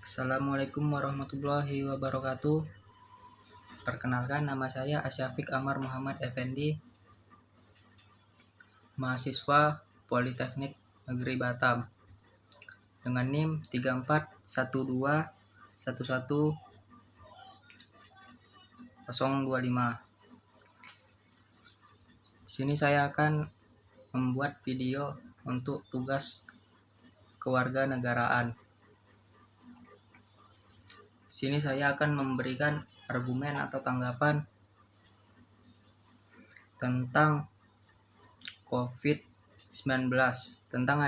Assalamualaikum warahmatullahi wabarakatuh. Perkenalkan, nama saya Asyafiq Amar Muhammad Effendi, mahasiswa Politeknik Negeri Batam, dengan NIM 341111025. Di sini saya akan membuat video untuk tugas kewarganegaraan. Di sini saya akan memberikan argumen atau tanggapan tentang COVID-19, tentang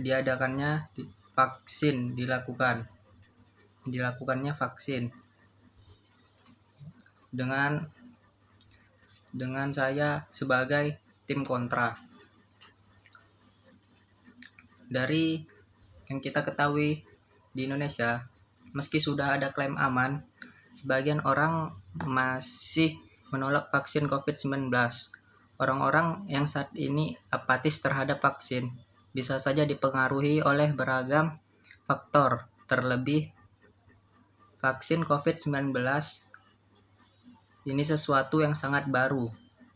diadakannya vaksin dilakukannya vaksin dengan saya sebagai tim kontra. Dari yang kita ketahui di Indonesia, meski sudah ada klaim aman, sebagian orang masih menolak vaksin COVID-19. Orang-orang yang saat ini apatis terhadap vaksin bisa saja dipengaruhi oleh beragam faktor, terlebih vaksin COVID-19 ini sesuatu yang sangat baru.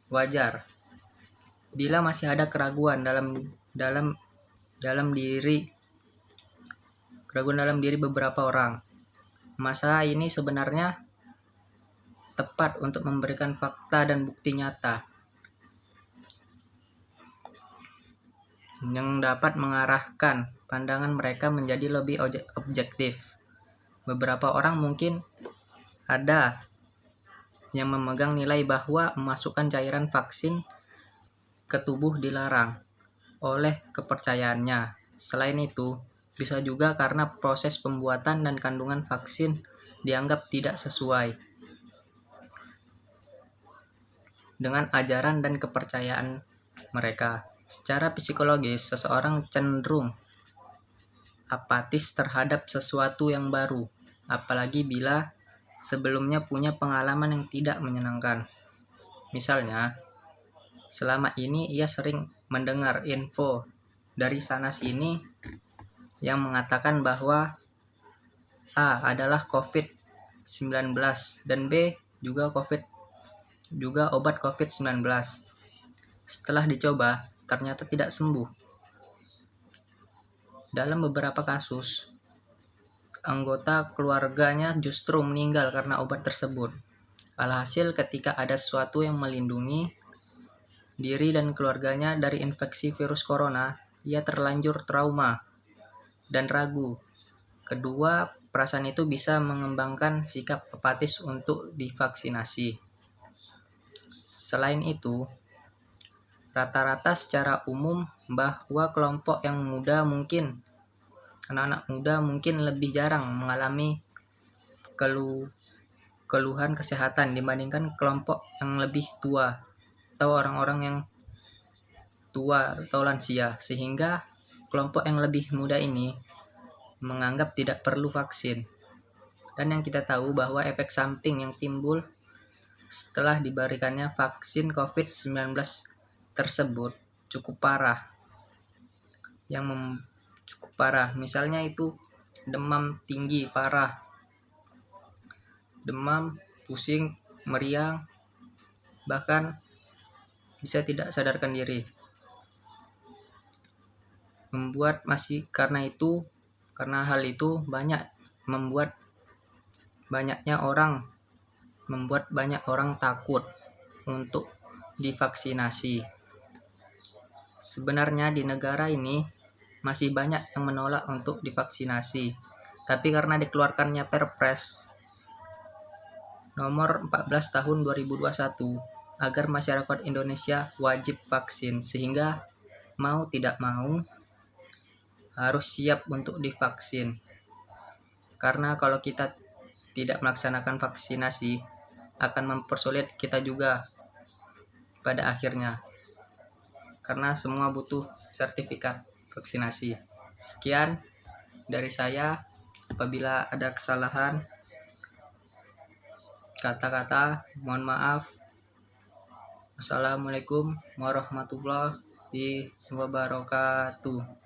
Wajar bila masih ada keraguan dalam diri beberapa orang. Masa ini sebenarnya tepat untuk memberikan fakta dan bukti nyata yang dapat mengarahkan pandangan mereka menjadi lebih objektif. Beberapa orang mungkin ada yang memegang nilai bahwa memasukkan cairan vaksin ke tubuh dilarang oleh kepercayaannya. Selain itu, bisa juga karena proses pembuatan dan kandungan vaksin dianggap tidak sesuai dengan ajaran dan kepercayaan mereka. Secara psikologis, seseorang cenderung apatis terhadap sesuatu yang baru, apalagi bila sebelumnya punya pengalaman yang tidak menyenangkan. Misalnya, selama ini ia sering mendengar info dari sana-sini yang mengatakan bahwa A adalah COVID-19 dan B juga obat COVID-19. Setelah dicoba, ternyata tidak sembuh. Dalam beberapa kasus, anggota keluarganya justru meninggal karena obat tersebut. Alhasil, ketika ada sesuatu yang melindungi diri dan keluarganya dari infeksi virus corona, ia terlanjur trauma dan ragu. Kedua perasaan itu bisa mengembangkan sikap apatis untuk divaksinasi. Selain itu, rata-rata secara umum bahwa kelompok yang anak-anak muda mungkin lebih jarang mengalami keluhan kesehatan dibandingkan kelompok yang lebih tua atau orang-orang yang tua atau lansia, sehingga kelompok yang lebih muda ini menganggap tidak perlu vaksin. Dan yang kita tahu bahwa efek samping yang timbul setelah diberikannya vaksin COVID-19 tersebut cukup parah. Misalnya itu demam tinggi parah, demam, pusing, meriang, bahkan bisa tidak sadarkan diri. Karena hal itu membuat banyak orang takut untuk divaksinasi. Sebenarnya di negara ini masih banyak yang menolak untuk divaksinasi, tapi karena dikeluarkannya Perpres nomor 14 tahun 2021 agar masyarakat Indonesia wajib vaksin, sehingga mau tidak mau harus siap untuk divaksin. Karena kalau kita tidak melaksanakan vaksinasi akan mempersulit kita juga pada akhirnya, karena semua butuh sertifikat vaksinasi. Sekian dari saya. Apabila ada kesalahan kata-kata, mohon maaf. Assalamualaikum warahmatullahi wabarakatuh.